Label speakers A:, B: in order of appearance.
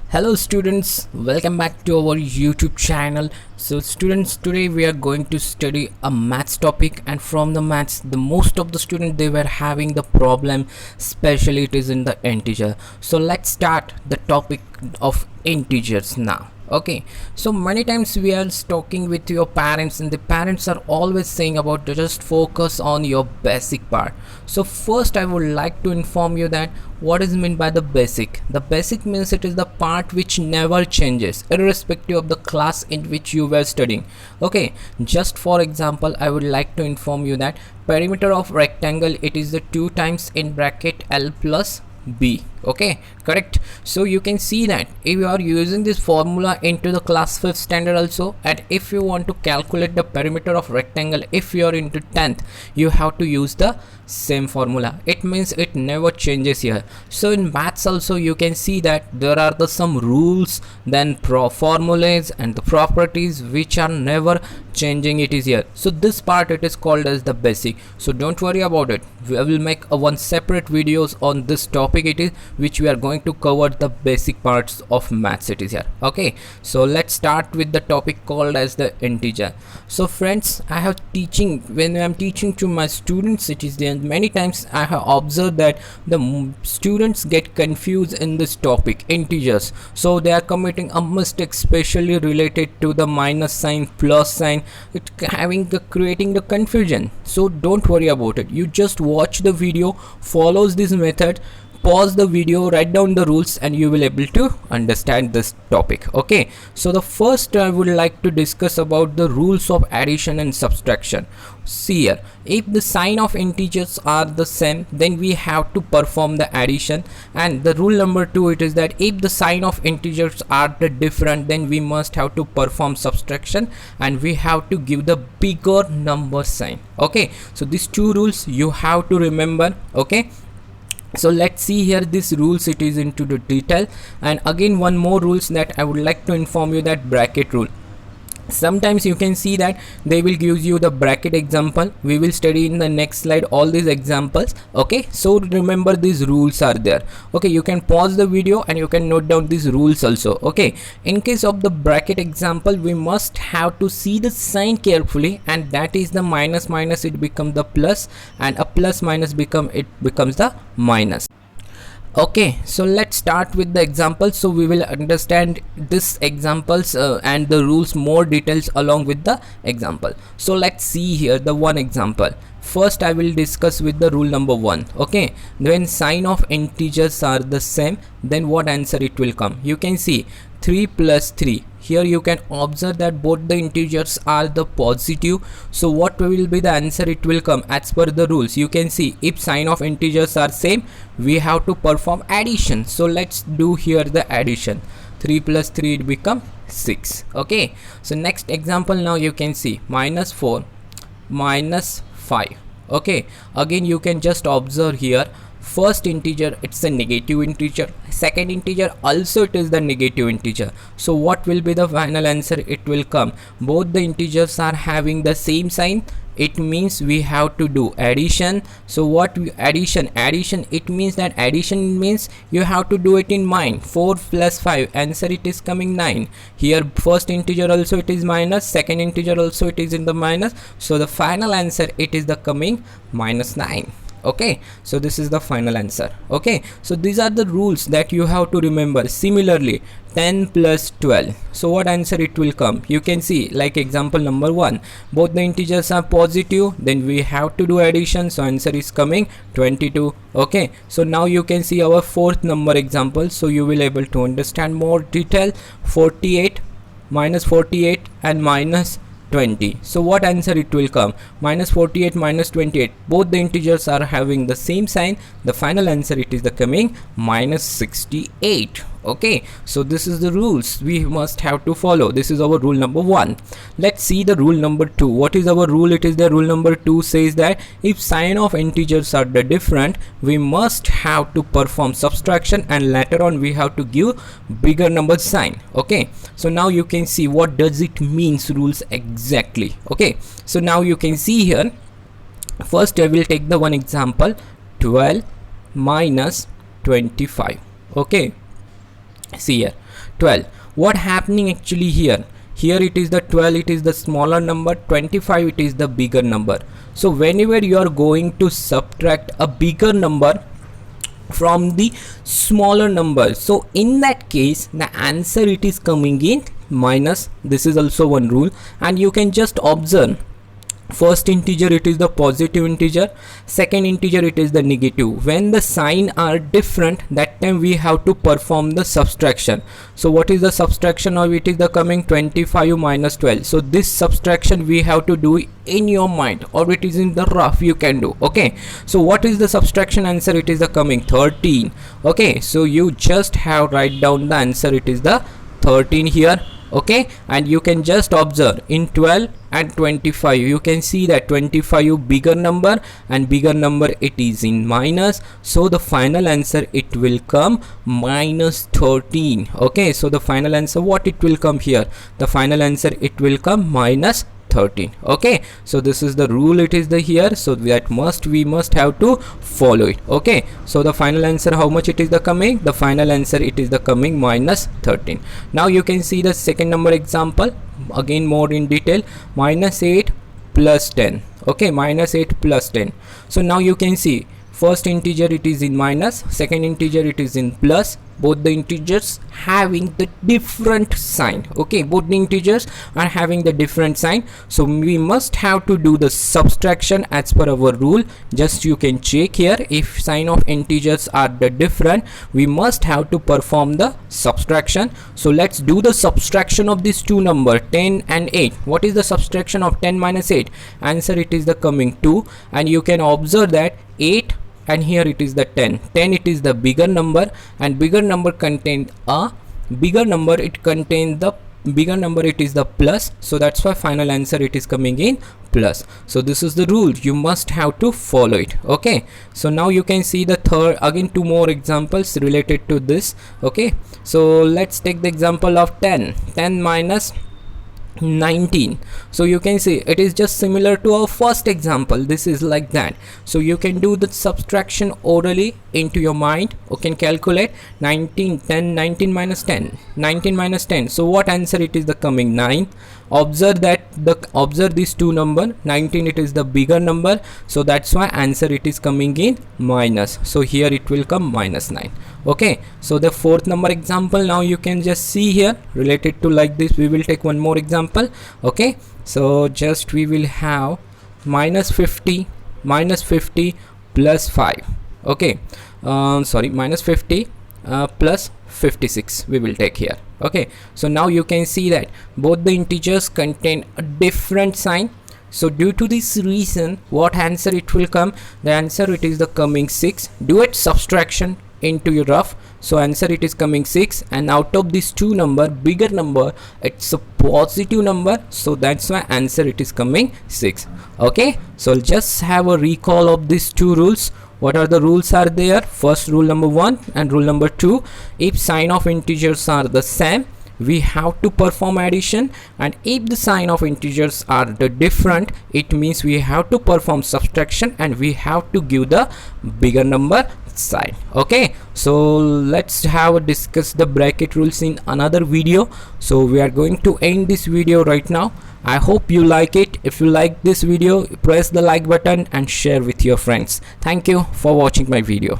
A: Hello students, welcome back to our YouTube channel. So students, today we are going to study a maths topic, and from the maths the most of the students they were having the problem, especially it is in the integer. So let's start the topic of integers now. Okay, so many times we are talking with your parents and the parents are always saying about just focus on your basic part. So first I would like to inform you that what is meant by the basic. The basic means it is the part which never changes irrespective of the class in which you were studying. Okay, just for example I would like to inform you that perimeter of rectangle, it is the 2 times in bracket L plus B. Okay, correct. So you can see that if you are using this formula into the class 5th standard also, and if you want to calculate the perimeter of rectangle, if you are into 10th, you have to use the same formula. It means it never changes here. So in maths also you can see that there are some rules, then formulas and the properties which are never changing. It is here. So this part it is called as the basic. So don't worry about it. We will make one separate videos on this topic, it is which we are going to cover the basic parts of maths. It is here. Okay, so let's start with the topic called as the integer. So friends, I have teaching, when I am teaching to my students, it is there many times I have observed that the students get confused in this topic integers. So they are committing a mistake especially related to the minus sign, plus sign, it creating the confusion. So don't worry about it. You just watch the video, follows this method, pause the video, write down the rules, and you will able to understand this topic. Okay, so the first I would like to discuss about the rules of addition and subtraction. See here, if the sign of integers are the same, then we have to perform the addition, and the rule number 2 it is that if the sign of integers are the different, then we must have to perform subtraction and we have to give the bigger number sign. Okay, so these two rules you have to remember. Okay, so let's see here this rules, it is into the detail. And again one more rules that I would like to inform you, that bracket rule. Sometimes you can see that they will give you the bracket example. We will study in the next slide all these examples. Okay, so remember these rules are there. Okay, you can pause the video and you can note down these rules also. Okay, in case of the bracket example, we must have to see the sign carefully, and that is the minus minus, it becomes the plus, and a plus minus becomes the minus. Okay, so let's start with the examples. So we will understand this examples and the rules more details along with the example. So let's see here the one example. First I will discuss with the rule number 1. Okay, when sign of integers are the same, then what answer it will come? You can see 3 plus 3. Here you can observe that both the integers are the positive. So what will be the answer it will come as per the rules? You can see if sign of integers are same, we have to perform addition. So let's do here the addition. 3 plus 3 it become 6. Okay, so next example, now you can see minus 4 minus 5. Okay, again you can just observe here, first integer it's a negative integer, second integer also it is the negative integer. So what will be the final answer it will come? Both the integers are having the same sign, it means we have to do addition. So what addition it means that addition means you have to do it in mind. 4 plus 5, answer it is coming 9. Here first integer also it is minus, second integer also it is in the minus, so the final answer it is the coming minus 9. Okay, so this is the final answer. Okay, so these are the rules that you have to remember. Similarly 10 plus 12, so what answer it will come? You can see like example number 1, both the integers are positive, then we have to do addition, so answer is coming 22. Okay, so now you can see our fourth number example, so you will able to understand more detail. 48 minus 48 and minus 20. So what answer it will come? Minus 48 minus 28, both the integers are having the same sign, the final answer it is the coming minus 68. Okay, so this is the rules we must have to follow. This is our rule number 1. Let's see the rule number 2. What is our rule? It is the rule number 2 says that if sign of integers are the different, we must have to perform subtraction, and later on we have to give bigger number sign. Okay, so now you can see what does it means rules exactly. Okay, so now you can see here, first I will take the one example, 12 minus 25. Okay, See here, 12. What happening actually here? Here it is the 12, it is the smaller number, 25 it is the bigger number. So whenever you are going to subtract a bigger number from the smaller number, so in that case the answer it is coming in minus. This is also one rule, and you can just observe. First integer it is the positive integer, second integer it is the negative. When the sign are different, that time we have to perform the subtraction. So what is the subtraction of it? Is the coming 25 minus 12. So this subtraction we have to do in your mind, or it is in the rough you can do. Okay, so what is the subtraction answer? It is the coming 13. Okay, so you just have write down the answer, it is the 13 here. Okay, and you can just observe in 12 and 25, you can see that 25 bigger number, and bigger number it is in minus, so the final answer it will come minus 13. Okay, so the final answer what it will come here? The final answer it will come minus 13. Okay, so this is the rule, it is the here, so that we must have to follow it. Okay, so the final answer how much it is the coming? The final answer it is the coming minus 13. Now you can see the second number example again more in detail. Minus 8 plus 10. Okay, minus 8 plus 10. So now you can see first integer it is in minus, second integer it is in plus, both the integers having the different sign. Okay, both the integers are having the different sign, so we must have to do the subtraction as per our rule. Just you can check here, if sign of integers are the different, we must have to perform the subtraction. So let's do the subtraction of these two number 10 and 8. What is the subtraction of 10 minus 8? Answer it is the coming 2, and you can observe that 8 and here it is the 10 it is the bigger number, and bigger number contain a bigger number, it contains the bigger number, it is the plus, so that's why final answer it is coming in plus. So this is the rule, you must have to follow it. Okay, so now you can see the third again two more examples related to this. Okay, so let's take the example of 10 minus 19. So you can see it is just similar to our first example. This is like that, so you can do the subtraction orally into your mind. You can calculate 19 minus 10. So what answer it is the coming 9. Observe that observe these two number, 19 it is the bigger number, so that's why answer it is coming in minus, so here it will come minus 9. Okay, so the fourth number example, now you can just see here related to like this. We will take one more example. Okay, so just we will have minus 50 plus 5. Okay, sorry, minus 50 plus 56 we will take here. Okay, so now you can see that both the integers contain a different sign, so due to this reason what answer it will come? The answer it is the coming 6. Do it subtraction into your rough, so answer it is coming 6, and out of these two number, bigger number it's a positive number, so that's why answer it is coming 6. Okay, so just have a recall of these two rules. What are the rules are there? First, rule number 1 and rule number 2, if sign of integers are the same, we have to perform addition, and if the sign of integers are the different, it means we have to perform subtraction and we have to give the bigger number sign. Okay, so let's have discuss the bracket rules in another video. So we are going to end this video right now. I hope you like it. If you like this video, press the like button and share with your friends. Thank you for watching my video.